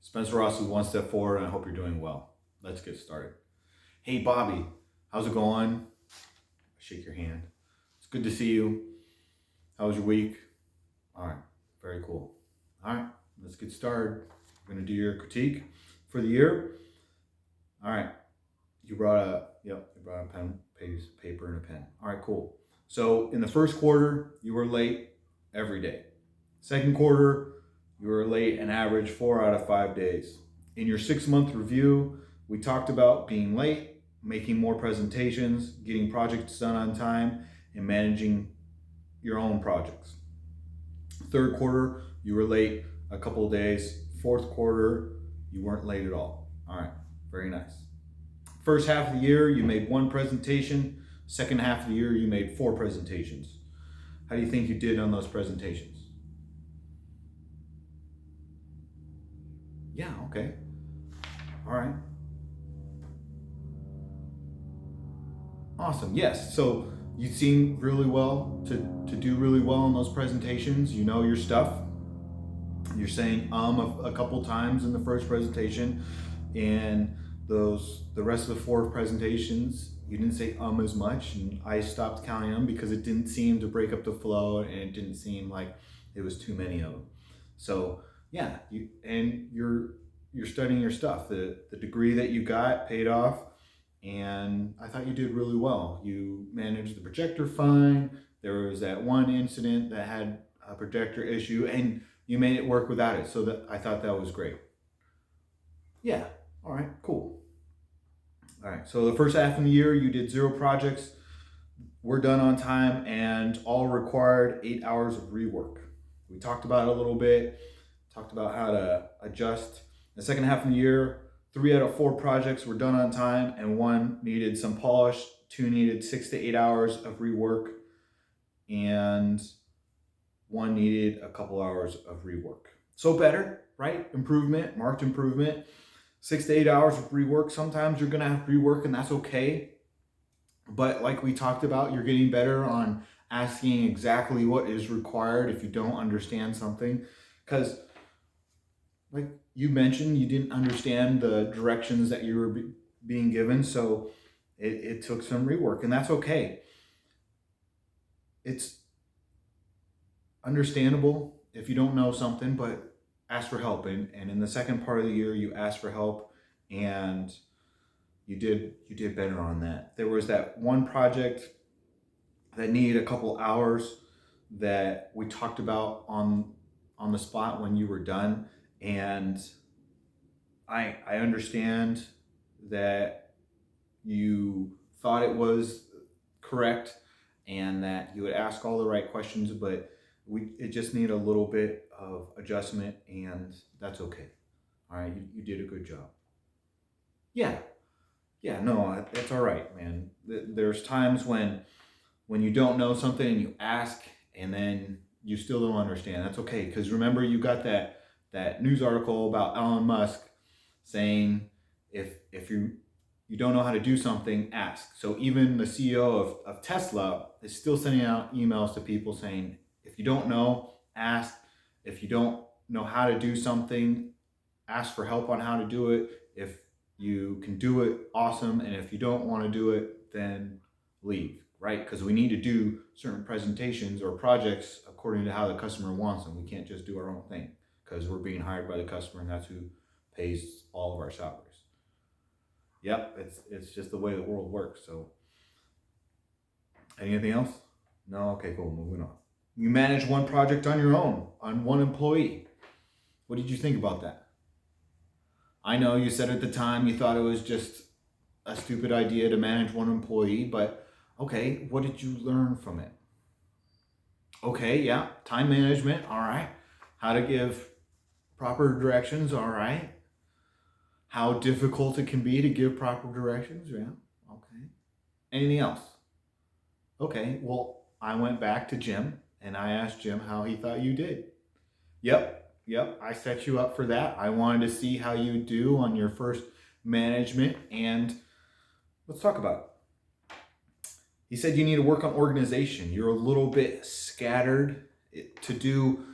Spencer Ross is one step forward, and I hope you're doing well. Let's get started. Hey, Bobby, how's it going? Shake your hand. It's good to see you. How was your week? All right, very cool. All right, let's get started. We're gonna do your critique for the year. All right, you brought a pen, paper, and a pen. All right, cool. So in the first quarter, you were late every day. Second quarter, you were late an average 4 out of 5 days. In your 6 month review, we talked about being late, making more presentations, getting projects done on time, and managing your own projects. Third quarter, you were late a couple of days. Fourth quarter, you weren't late at all. All right, very nice. First half of the year, you made one presentation. Second half of the year, you made 4 presentations. How do you think you did on those presentations? Yeah, okay. All right. Awesome. Yes. So you seem really well to do really well in those presentations. You know your stuff. You're saying a couple times in the first presentation, and the rest of the 4 presentations you didn't say as much, and I stopped counting them because it didn't seem to break up the flow, and it didn't seem like it was too many of them. So yeah, you're studying your stuff. The degree that you got paid off, and I thought you did really well. You managed the projector fine. There was that one incident that had a projector issue, and you made it work without it. So that I thought that was great. Yeah. All right. Cool. All right. So the first half of the year, you did 0 projects. We're done on time, and all required 8 hours of rework. We talked about it a little bit. Talked about how to adjust. The second half of the year, 3 out of 4 projects were done on time, and 1 needed some polish. 2 needed 6 to 8 hours of rework, and 1 needed a couple hours of rework. So better, right? Improvement, marked improvement. 6 to 8 hours of rework. Sometimes you're gonna have rework, and that's okay. But like we talked about, you're getting better on asking exactly what is required if you don't understand something. Because like you mentioned, you didn't understand the directions that you were being given, so it took some rework, and that's okay. It's understandable if you don't know something, but ask for help. And in the second part of the year, you asked for help, and you did better on that. There was that one project that needed a couple hours that we talked about on the spot when you were done, and I understand that you thought it was correct and that you would ask all the right questions, but it just needed a little bit of adjustment, and that's okay. All right, you did a good job. Yeah, yeah, no, that's all right, man. There's times when you don't know something and you ask, and then you still don't understand. That's okay, because remember, you got that news article about Elon Musk saying if you don't know how to do something, ask. So even the CEO of Tesla is still sending out emails to people saying, if you don't know, ask. If you don't know how to do something, ask for help on how to do it. If you can do it, awesome. And if you don't want to do it, then leave, right? Because we need to do certain presentations or projects according to how the customer wants them. We can't just do our own thing because we're being hired by the customer, and that's who pays all of our salaries. Yep, it's just the way the world works. So, anything else? No? Okay, cool. Moving on. You manage one project on your own, on one employee. What did you think about that? I know you said at the time you thought it was just a stupid idea to manage one employee, but okay, what did you learn from it? Okay, yeah, time management, all right. How to give proper directions, all right. How difficult it can be to give proper directions, yeah, okay. Anything else? Okay, well, I went back to Jim and I asked Jim how he thought you did. Yep, I set you up for that. I wanted to see how you do on your first management, and let's talk about it. He said you need to work on organization. You're a little bit scattered to do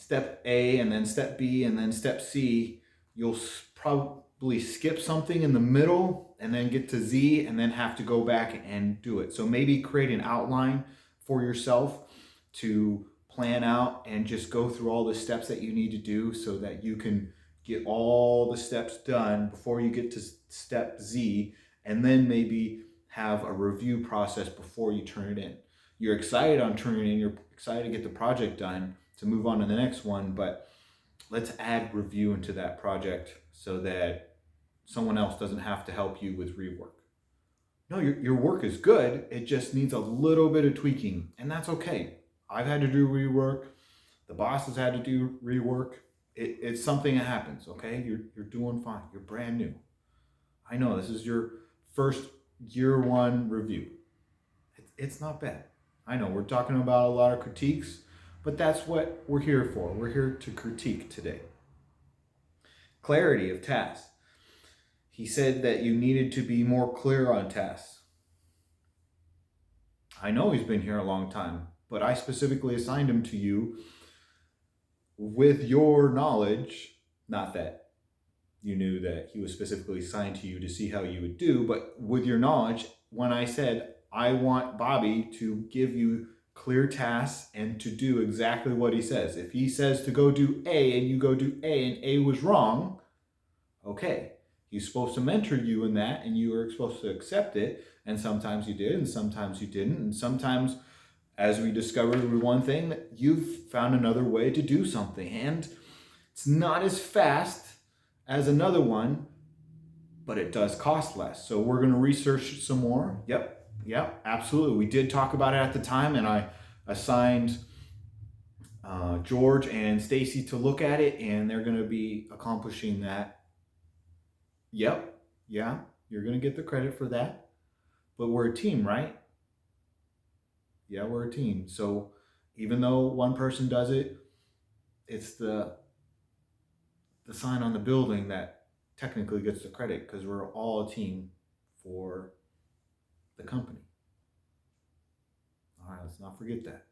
step A and then step B and then step C, you'll probably skip something in the middle and then get to Z and then have to go back and do it. So maybe create an outline for yourself to plan out and just go through all the steps that you need to do so that you can get all the steps done before you get to step Z, and then maybe have a review process before you turn it in. You're excited on turning it in, you're excited to get the project done to move on to the next one, but let's add review into that project so that someone else doesn't have to help you with rework. No, your work is good, it just needs a little bit of tweaking, and that's okay. I've had to do rework, the boss has had to do rework. It's something that happens, okay? You're doing fine, you're brand new. I know this is your first year one review. It's not bad. I know we're talking about a lot of critiques, but that's what we're here for. We're here to critique today. Clarity of tasks. He said that you needed to be more clear on tasks. I know he's been here a long time, but I specifically assigned him to you with your knowledge, not that you knew that he was specifically assigned to you to see how you would do, but with your knowledge, when I said, I want Bobby to give you clear tasks and to do exactly what he says. If he says to go do A and you go do A and A was wrong, okay. He's supposed to mentor you in that and you were supposed to accept it. And sometimes you did and sometimes you didn't. And sometimes, as we discovered with one thing, you've found another way to do something. And it's not as fast as another one, but it does cost less. So we're going to research some more. Yep, absolutely. We did talk about it at the time, and I assigned George and Stacy to look at it, and they're going to be accomplishing that. Yep, yeah, you're going to get the credit for that. But we're a team, right? Yeah, we're a team. So even though one person does it, it's the sign on the building that technically gets the credit because we're all a team for the company. All right, let's not forget that.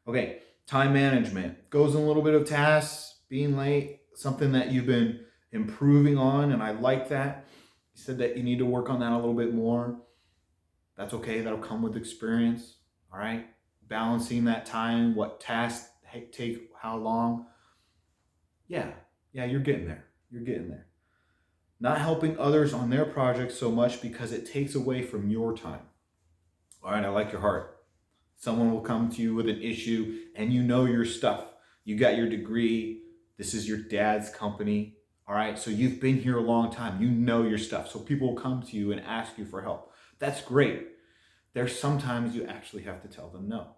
Okay, time management. Goes in a little bit of tasks, being late, something that you've been improving on, and I like that. You said that you need to work on that a little bit more. That's okay, that'll come with experience. All right, balancing that time, what tasks take how long. Yeah, you're getting there. You're getting there. Not helping others on their projects so much because it takes away from your time. All right, I like your heart. Someone will come to you with an issue and you know your stuff. You got your degree. This is your dad's company. All right, so you've been here a long time. You know your stuff. So people will come to you and ask you for help. That's great. There's sometimes you actually have to tell them no.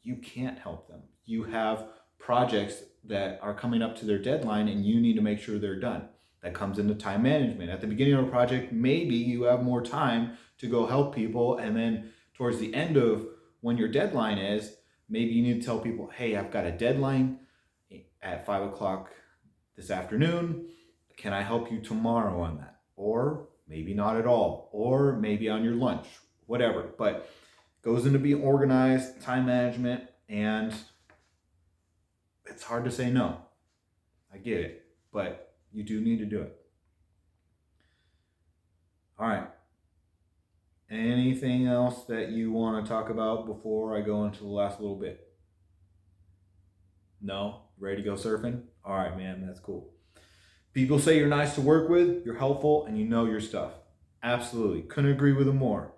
You can't help them. You have projects that are coming up to their deadline and you need to make sure they're done. That comes into time management. At the beginning of a project, maybe you have more time to go help people, and then towards the end of when your deadline is, maybe you need to tell people, hey, I've got a deadline at 5 o'clock this afternoon. Can I help you tomorrow on that? Or maybe not at all, or maybe on your lunch, whatever. But goes into being organized, time management, and it's hard to say no. I get it, but you do need to do it. All right. Anything else that you want to talk about before I go into the last little bit? No? Ready to go surfing? All right, man, that's cool. People say you're nice to work with, you're helpful, and you know your stuff. Absolutely. Couldn't agree with them more.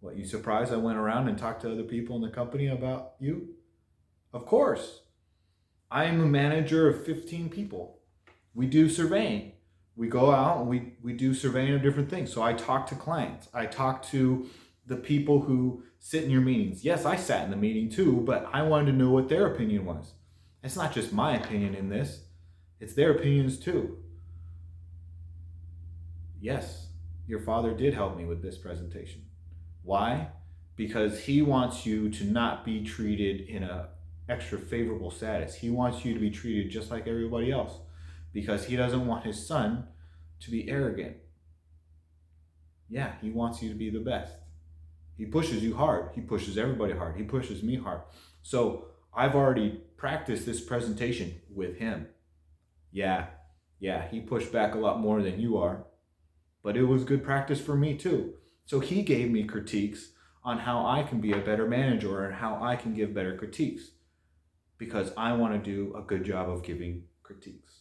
What, you surprised I went around and talked to other people in the company about you? Of course. I am a manager of 15 people. We do surveying. We go out and we do surveying of different things. So I talk to clients. I talk to the people who sit in your meetings. Yes, I sat in the meeting too, but I wanted to know what their opinion was. It's not just my opinion in this. It's their opinions too. Yes, your father did help me with this presentation. Why? Because he wants you to not be treated in a extra favorable status. He wants you to be treated just like everybody else because he doesn't want his son to be arrogant. Yeah, he wants you to be the best. He pushes you hard. He pushes everybody hard. He pushes me hard. So I've already practiced this presentation with him. Yeah, he pushed back a lot more than you are, but it was good practice for me too. So he gave me critiques on how I can be a better manager and how I can give better critiques because I want to do a good job of giving critiques.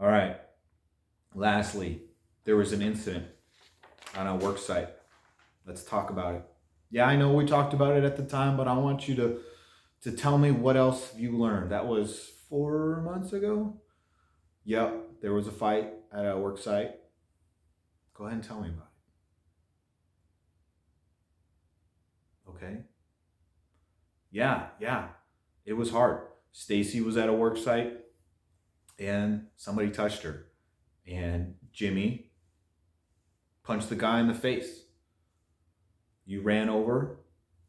All right. Lastly, there was an incident on a work site. Let's talk about it. Yeah, I know we talked about it at the time, but I want you to tell me what else you learned. That was 4 months ago? Yep, there was a fight at a work site. Go ahead and tell me about it. Okay. Yeah. It was hard. Stacy was at a work site and somebody touched her. And Jimmy punched the guy in the face. You ran over.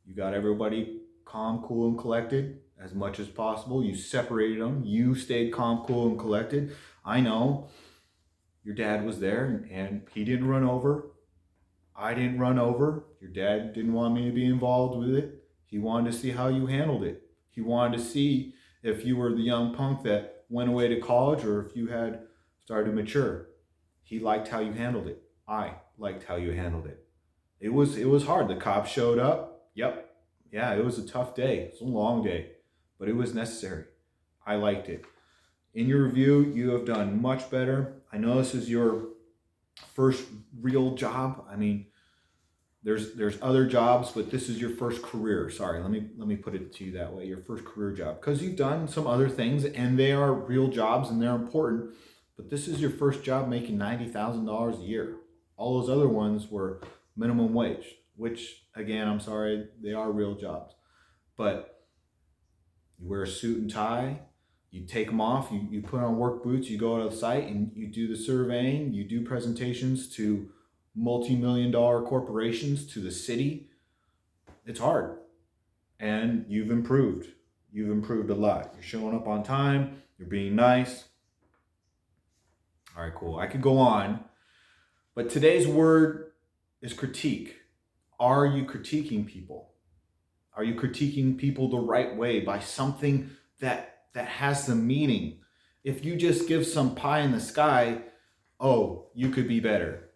You got everybody calm, cool, and collected as much as possible. You separated them. You stayed calm, cool, and collected. I know your dad was there and he didn't run over. I didn't run over. Your dad didn't want me to be involved with it. He wanted to see how you handled it. He wanted to see if you were the young punk that went away to college or if you had started to mature. He liked how you handled it. I liked how you handled it. It was hard. The cops showed up. Yep. Yeah, it was a tough day. It was a long day, but it was necessary. I liked it. In your review, you have done much better. I know this is your first real job. I mean, there's other jobs, but this is your first career. Sorry, let me put it to you that way. Your first career job, because you've done some other things and they are real jobs and they're important. But this is your first job making $90,000 a year. All those other ones were minimum wage, which again, I'm sorry, they are real jobs. But you wear a suit and tie, you take them off, you put on work boots, you go to the site and you do the surveying, you do presentations to multi-million-dollar corporations, to the city. It's hard. And you've improved. You've improved a lot. You're showing up on time, you're being nice. All right, cool. I could go on, but today's word is critique. Are you critiquing people? Are you critiquing people the right way by something that has some meaning? If you just give some pie in the sky, oh, you could be better.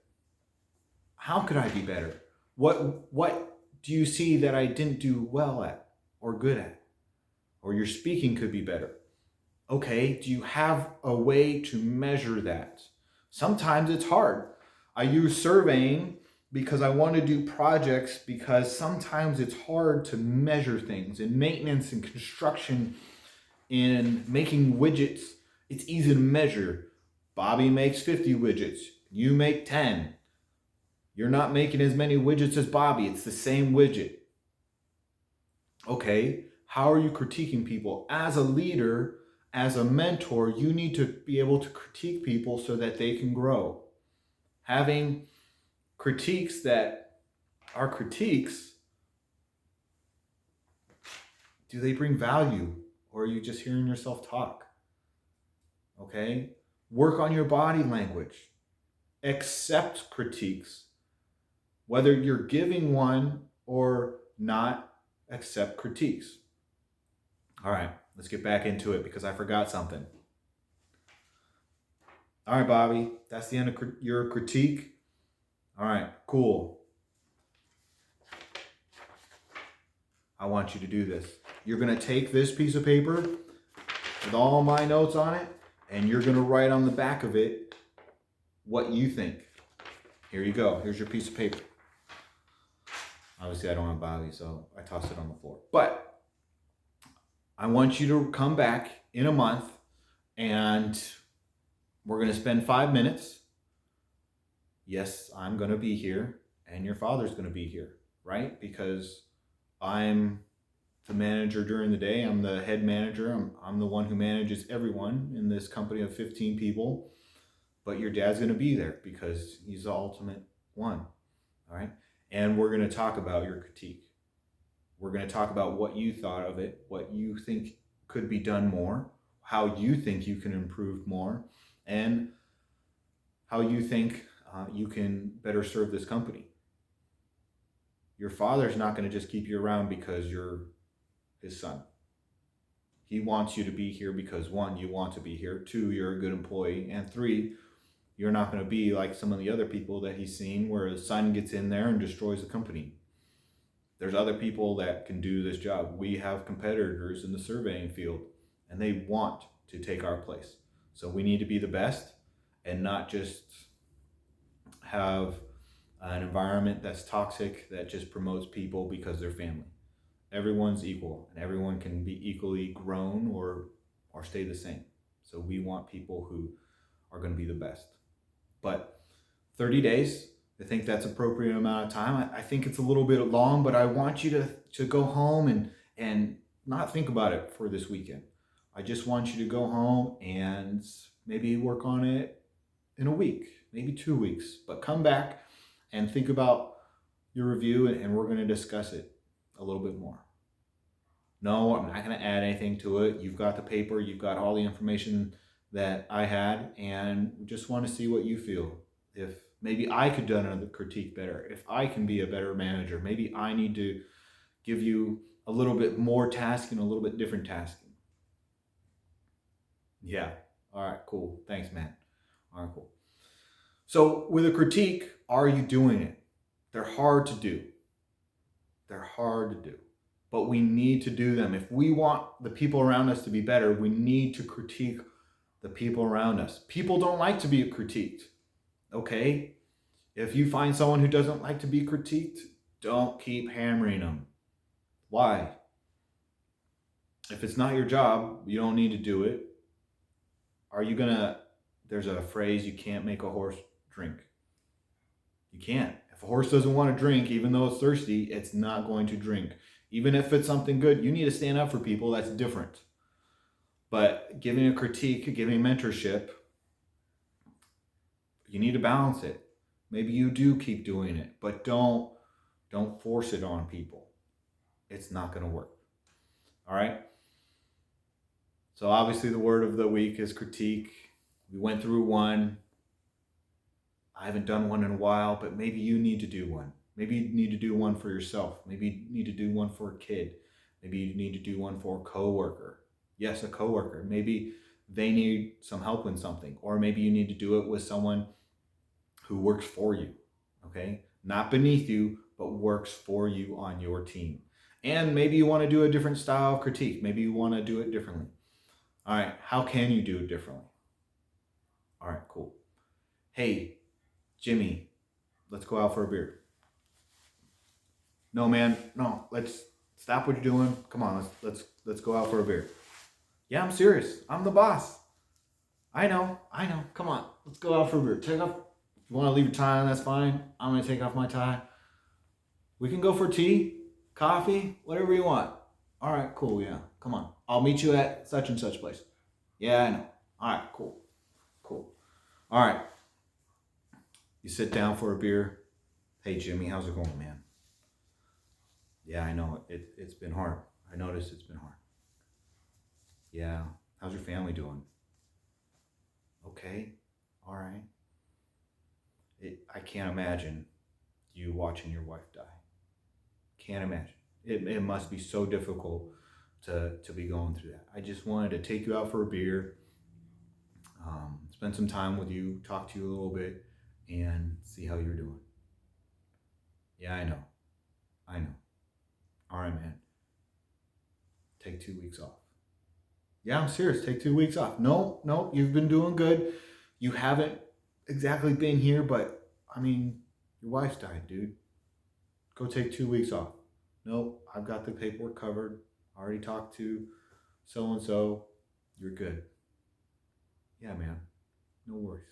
How could I be better? What do you see that I didn't do well at or good at? Or your speaking could be better. Okay, do you have a way to measure that? Sometimes it's hard. I use surveying because I want to do projects because sometimes it's hard to measure things. In maintenance and construction, in making widgets, it's easy to measure. Bobby makes 50 widgets. You make 10. You're not making as many widgets as Bobby. It's the same widget. Okay, how are you critiquing people? As a leader, as a mentor, you need to be able to critique people so that they can grow. Having critiques that are critiques, do they bring value or are you just hearing yourself talk? Okay, work on your body language. Accept critiques. Whether you're giving one or not, accept critiques. All right, let's get back into it because I forgot something. All right, Bobby, that's the end of your critique. All right, cool. I want you to do this. You're going to take this piece of paper with all my notes on it, and you're going to write on the back of it what you think. Here you go. Here's your piece of paper. Obviously, I don't have Bobby, so I tossed it on the floor. But I want you to come back in a month, and we're going to spend 5 minutes. Yes, I'm going to be here, and your father's going to be here, right? Because I'm the manager during the day. I'm the head manager. I'm the one who manages everyone in this company of 15 people. But your dad's going to be there because he's the ultimate one, all right? And we're going to talk about your critique. We're going to talk about what you thought of it, what you think could be done more, how you think you can improve more, and how you think you can better serve this company. Your father's not going to just keep you around because you're his son. He wants you to be here because one, you want to be here. Two, you're a good employee. And three, you're not going to be like some of the other people that he's seen where the son gets in there and destroys the company. There's other people that can do this job. We have competitors in the surveying field and they want to take our place. So we need to be the best and not just have an environment that's toxic that just promotes people because they're family. Everyone's equal and everyone can be equally grown or stay the same. So we want people who are going to be the best. But 30 days, I think that's appropriate amount of time. I think it's a little bit long, but I want you to go home and not think about it for this weekend. I just want you to go home and maybe work on it in a week, maybe 2 weeks, but come back and think about your review and we're going to discuss it a little bit more. No, I'm not going to add anything to it. You've got the paper, you've got all the information that I had, and just want to see what you feel. If maybe I could do another critique better, if I can be a better manager, maybe I need to give you a little bit more tasking, a little bit different tasking. Yeah. All right, cool. Thanks, man. All right, cool. So with a critique, are you doing it? They're hard to do. They're hard to do. But we need to do them. If we want the people around us to be better, we need to critique the people around us. People don't like to be critiqued. Okay? If you find someone who doesn't like to be critiqued, don't keep hammering them. Why? If it's not your job, you don't need to do it. Are you gonna, there's a phrase, you can't make a horse drink. You can't. If a horse doesn't want to drink, even though it's thirsty, it's not going to drink. Even if it's something good, you need to stand up for people. That's different. But giving a critique, giving mentorship, you need to balance it. Maybe you do keep doing it, but don't force it on people. It's not going to work. All right? So obviously the word of the week is critique. We went through one. I haven't done one in a while, but maybe you need to do one. Maybe you need to do one for yourself. Maybe you need to do one for a kid. Maybe you need to do one for a coworker. Yes, a coworker. Maybe they need some help with something. Or maybe you need to do it with someone who works for you. Okay? Not beneath you, but works for you on your team. And maybe you want to do a different style of critique. Maybe you want to do it differently. All right, how can you do it differently? All right, cool. Hey, Jimmy, let's go out for a beer. No, man, no, let's stop what you're doing. Come on, let's go out for a beer. Yeah, I'm serious. I'm the boss. I know. Come on, let's go out for a beer. Take off. If you want to leave your tie on, that's fine. I'm going to take off my tie. We can go for tea, coffee, whatever you want. All right, cool, yeah. Come on. I'll meet you at such and such place. Yeah, I know. All right, cool. All right. You sit down for a beer. Hey, Jimmy, how's it going, man? Yeah, I know. It's been hard. I noticed it's been hard. Yeah. How's your family doing? Okay. All right. I can't imagine you watching your wife die. Can't imagine. It must be so difficult to be going through that. I just wanted to take you out for a beer, spend some time with you, talk to you a little bit, and see how you're doing. Yeah, I know. All right, man. Take 2 weeks off. Yeah, I'm serious. Take 2 weeks off. No, you've been doing good. You haven't exactly been here, but I mean, your wife's died, dude. Go take 2 weeks off. Nope, I've got the paperwork covered. I already talked to so-and-so. You're good. Yeah, man. No worries.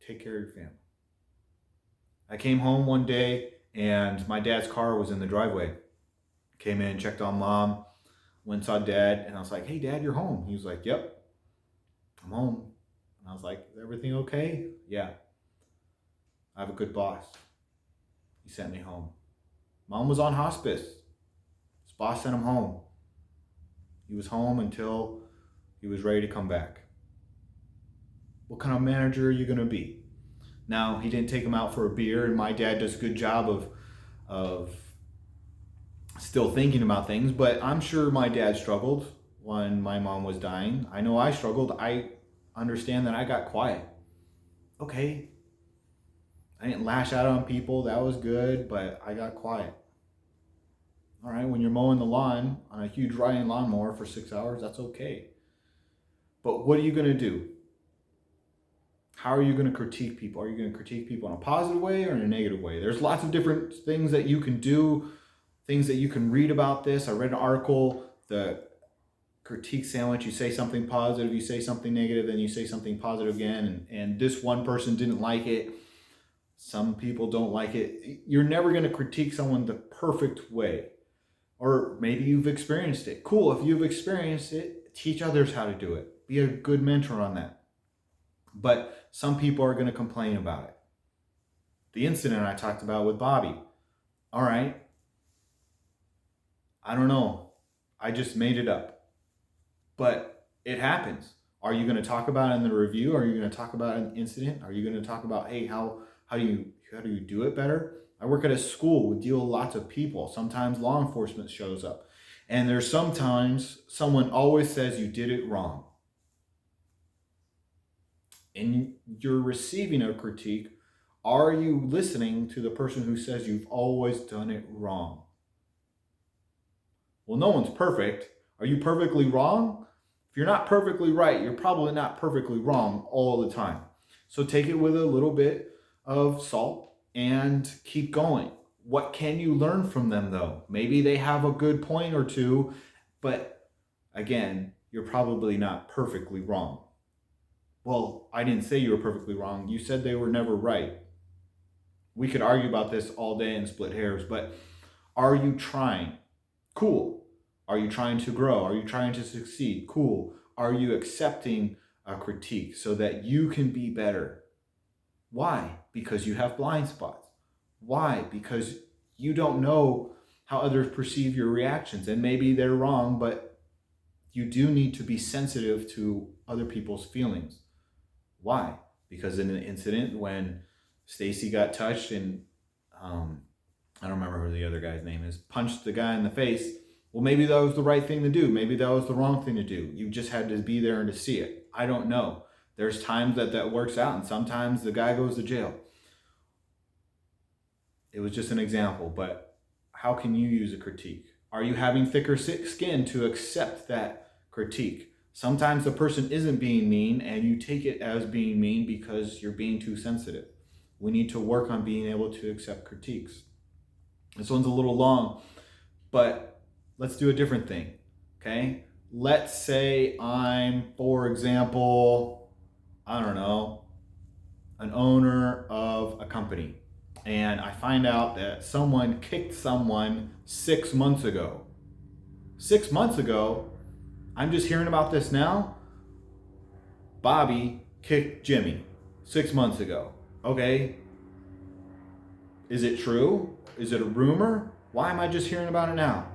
Take care of your family. I came home one day and my dad's car was in the driveway. Came in, checked on mom, went and saw dad, and I was like, hey, Dad, you're home. He was like, yep, I'm home. And I was like, is everything okay? Yeah. I have a good boss. He sent me home. Mom was on hospice. His boss sent him home. He was home until he was ready to come back. What kind of manager are you going to be? Now, he didn't take him out for a beer, and my dad does a good job of still thinking about things, but I'm sure my dad struggled when my mom was dying. I know I struggled. I understand that I got quiet. Okay, I didn't lash out on people. That was good, but I got quiet. All right, when you're mowing the lawn on a huge riding lawnmower for 6 hours, that's okay. But what are you going to do? How are you going to critique people? Are you going to critique people in a positive way or in a negative way? There's lots of different things that you can do, things that you can read about this. I read an article, the critique sandwich. You say something positive, you say something negative, then you say something positive again. And this one person didn't like it. Some people don't like it. You're never going to critique someone the perfect way. Or maybe you've experienced it. Cool, if you've experienced it, teach others how to do it. Be a good mentor on that. But some people are going to complain about it. The incident I talked about with Bobby. All right. I don't know. I just made it up. But it happens. Are you going to talk about it in the review? Are you going to talk about an incident? Are you going to talk about, hey, how do you do it better? I work at a school. We deal with lots of people. Sometimes law enforcement shows up. And there's sometimes someone always says you did it wrong. And you're receiving a critique. Are you listening to the person who says you've always done it wrong? Well, no one's perfect. Are you perfectly wrong? If you're not perfectly right, you're probably not perfectly wrong all the time. So take it with a little bit of salt and keep going. What can you learn from them though? Maybe they have a good point or two, but again, you're probably not perfectly wrong. Well, I didn't say you were perfectly wrong. You said they were never right. We could argue about this all day and split hairs, but are you trying? Cool. Are you trying to grow? Are you trying to succeed? Cool. Are you accepting a critique so that you can be better? Why? Because you have blind spots. Why? Because you don't know how others perceive your reactions, and maybe they're wrong, but you do need to be sensitive to other people's feelings. Why? Because in an incident when Stacy got touched and I don't remember who the other guy's name is, punched the guy in the face. Well, maybe that was the right thing to do. Maybe that was the wrong thing to do. You just had to be there and to see it. I don't know. There's times that works out, and sometimes the guy goes to jail. It was just an example, but how can you use a critique? Are you having thicker skin to accept that critique? Sometimes the person isn't being mean and you take it as being mean because you're being too sensitive. We need to work on being able to accept critiques. This one's a little long, but let's do a different thing, okay? Let's say I'm, for example, I don't know, an owner of a company, and I find out that someone kicked someone 6 months ago. 6 months ago, I'm just hearing about this now. Bobby kicked Jimmy 6 months ago. Okay. Is it true? Is it a rumor? Why am I just hearing about it now?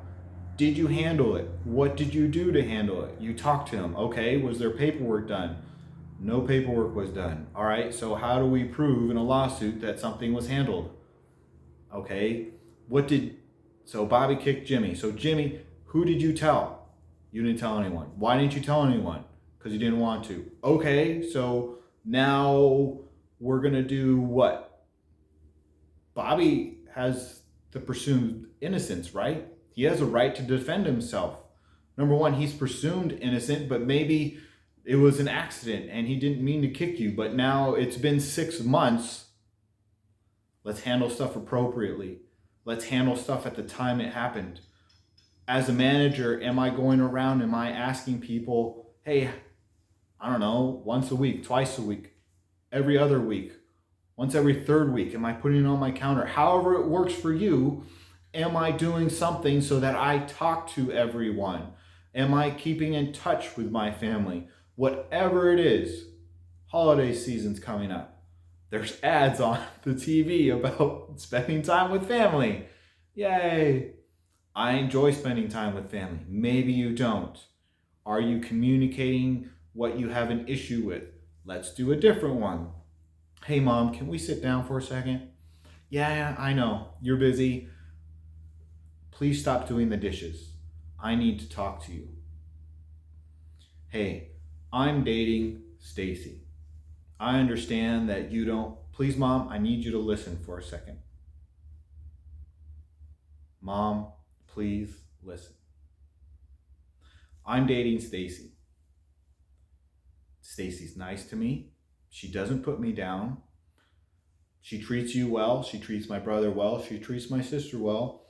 Did you handle it? What did you do to handle it? You talked to him. Okay. Was there paperwork done? No paperwork was done. All right. So how do we prove in a lawsuit that something was handled? Okay. So Bobby kicked Jimmy. So Jimmy, who did you tell? You didn't tell anyone. Why didn't you tell anyone? Because you didn't want to. Okay, so now we're going to do what? Bobby has the presumed innocence, right? He has a right to defend himself. Number one, he's presumed innocent, but maybe it was an accident and he didn't mean to kick you, but now it's been 6 months. Let's handle stuff appropriately. Let's handle stuff at the time it happened. As a manager, am I going around, am I asking people, hey, I don't know, once a week, twice a week, every other week, once every third week, am I putting it on my counter? However it works for you, am I doing something so that I talk to everyone? Am I keeping in touch with my family? Whatever it is, holiday season's coming up. There's ads on the TV about spending time with family. Yay! I enjoy spending time with family. Maybe you don't. Are you communicating what you have an issue with? Let's do a different one. Hey mom, can we sit down for a second? Yeah, I know. You're busy. Please stop doing the dishes. I need to talk to you. Hey, I'm dating Stacy. I understand that you don't. Please, Mom, I need you to listen for a second. Mom, please listen. I'm dating Stacy. Stacy's nice to me. She doesn't put me down. She treats you well. She treats my brother well. She treats my sister well.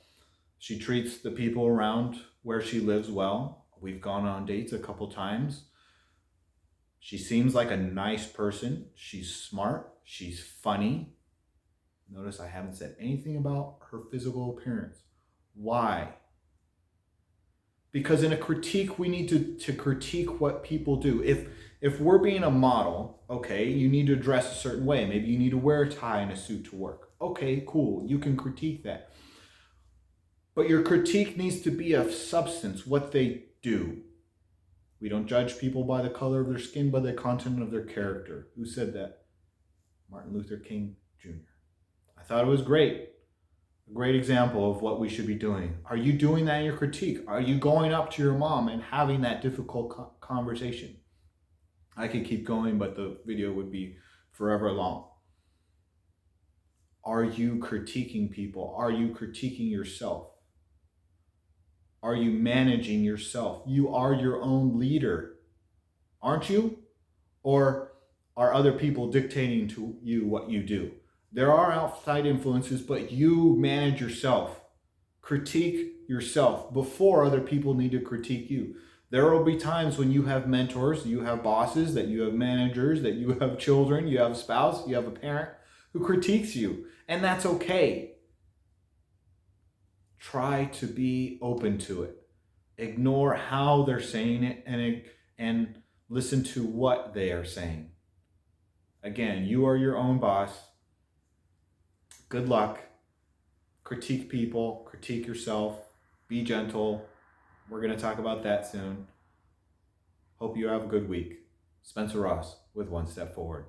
She treats the people around where she lives well. We've gone on dates a couple times. She seems like a nice person. She's smart. She's funny. Notice I haven't said anything about her physical appearance. Why? Because in a critique, we need to critique what people do. If we're being a model, okay, you need to dress a certain way. Maybe you need to wear a tie and a suit to work. Okay, cool. You can critique that. But your critique needs to be of substance, what they do. We don't judge people by the color of their skin, by the content of their character. Who said that? Martin Luther King Jr. I thought it was great. A great example of what we should be doing. Are you doing that in your critique? Are you going up to your mom and having that difficult conversation? I could keep going, but the video would be forever long. Are you critiquing people? Are you critiquing yourself? Are you managing yourself? You are your own leader, aren't you? Or are other people dictating to you what you do? There are outside influences, but you manage yourself. Critique yourself before other people need to critique you. There will be times when you have mentors, you have bosses, that you have managers, that you have children, you have a spouse, you have a parent who critiques you, and that's okay. Try to be open to it. Ignore how they're saying it and listen to what they are saying. Again, you are your own boss. Good luck. Critique people, critique yourself, be gentle. We're going to talk about that soon. Hope you have a good week. Spencer Ross with One Step Forward.